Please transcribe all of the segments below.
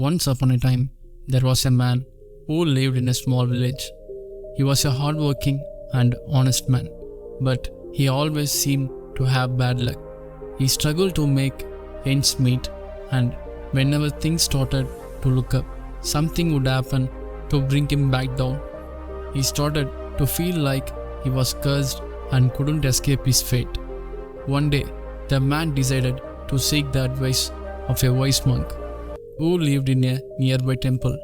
Once upon a time, there was a man who lived in a small village. He was a hardworking and honest man, but he always seemed to have bad luck. He struggled to make ends meet, and whenever things started to look up, something would happen to bring him back down. He started to feel like he was cursed and couldn't escape his fate. One day, the man decided to seek the advice of a wise monk who lived in a nearby temple.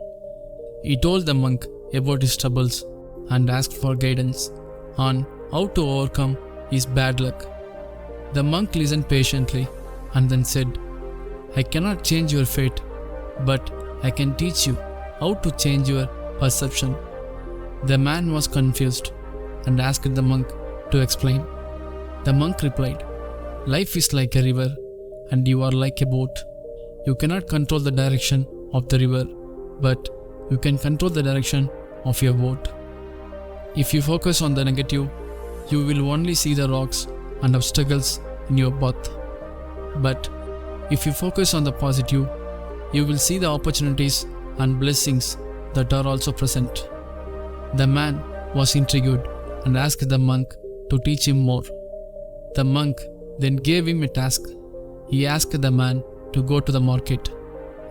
He told the monk about his troubles and asked for guidance on how to overcome his bad luck. The monk listened patiently and then said, "I cannot change your fate, but I can teach you how to change your perception." The man was confused and asked the monk to explain. The monk replied, "Life is like a river and you are like a boat. You cannot control the direction of the river, but you can control the direction of your boat. If you focus on the negative, you will only see the rocks and obstacles in your path. But if you focus on the positive, you will see the opportunities and blessings that are also present." The man was intrigued and asked the monk to teach him more. The monk then gave him a task. He asked the man to go to the market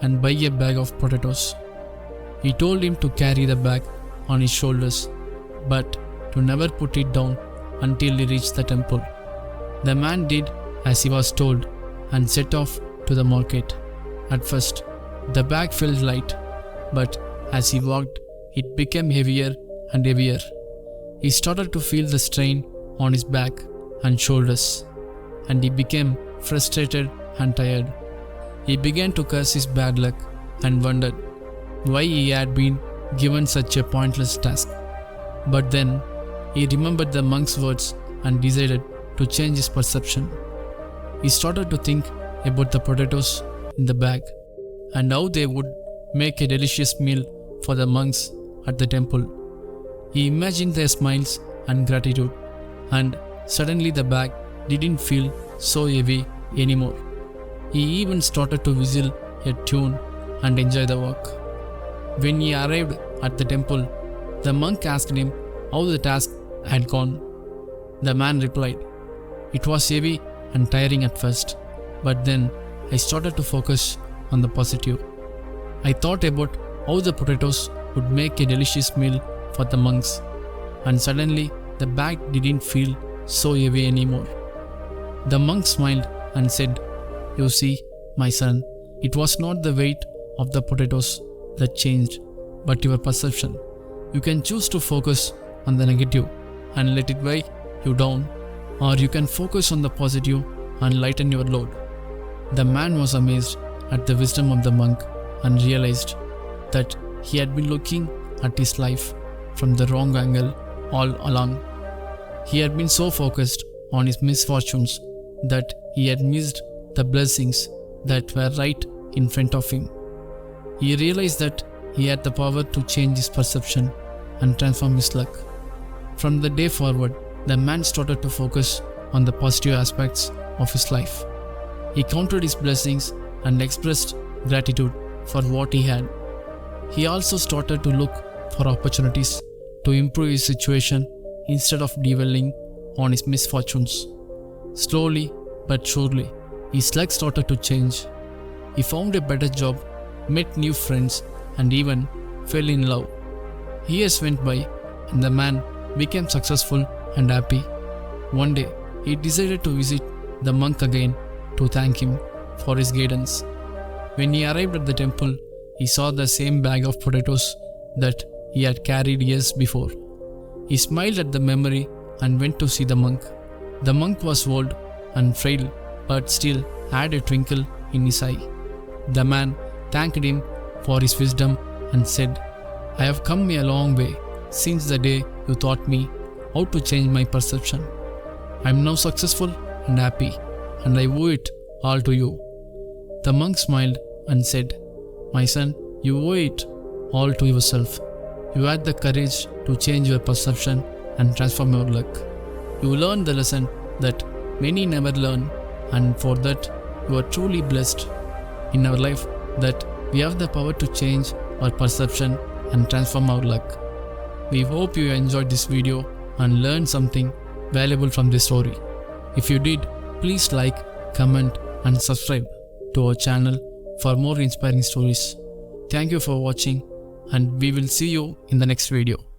and buy a bag of potatoes. He told him to carry the bag on his shoulders, but to never put it down until he reached the temple. The man did as he was told and set off to the market. At first, the bag felt light, but as he walked, it became heavier and heavier. He started to feel the strain on his back and shoulders, and he became frustrated and tired. He began to curse his bad luck and wondered why he had been given such a pointless task. But then he remembered the monk's words and decided to change his perception. He started to think about the potatoes in the bag and how they would make a delicious meal for the monks at the temple. He imagined their smiles and gratitude, and suddenly the bag didn't feel so heavy anymore. He even started to whistle a tune and enjoy the walk. When he arrived at the temple, the monk asked him how the task had gone. The man replied, "It was heavy and tiring at first, but then I started to focus on the positive. I thought about how the potatoes would make a delicious meal for the monks, and suddenly the bag didn't feel so heavy anymore." The monk smiled and said, "You see, my son, it was not the weight of the potatoes that changed, but your perception. You can choose to focus on the negative and let it weigh you down, or you can focus on the positive and lighten your load." The man was amazed at the wisdom of the monk and realized that he had been looking at his life from the wrong angle all along. He had been so focused on his misfortunes that he had missed the blessings that were right in front of him. He realized that he had the power to change his perception and transform his luck. From the day forward, the man started to focus on the positive aspects of his life. He counted his blessings and expressed gratitude for what he had. He also started to look for opportunities to improve his situation instead of dwelling on his misfortunes. Slowly but surely, his luck started to change. He found a better job, met new friends, and even fell in love. Years went by, and the man became successful and happy. One day, he decided to visit the monk again to thank him for his guidance. When he arrived at the temple, he saw the same bag of potatoes that he had carried years before. He smiled at the memory and went to see the monk. The monk was old and frail, but still had a twinkle in his eye. The man thanked him for his wisdom and said, "I have come a long way since the day you taught me how to change my perception. I am now successful and happy, and I owe it all to you." The monk smiled and said, "My son, you owe it all to yourself. You had the courage to change your perception and transform your luck. You learned the lesson that many never learn, and for that you are truly blessed. In our life, that We have the power to change our perception and transform our luck. We hope you enjoyed this video and learned something valuable from this story. If you did, please like, comment and subscribe to our channel for more inspiring stories. Thank you for watching and we will see you in the next video.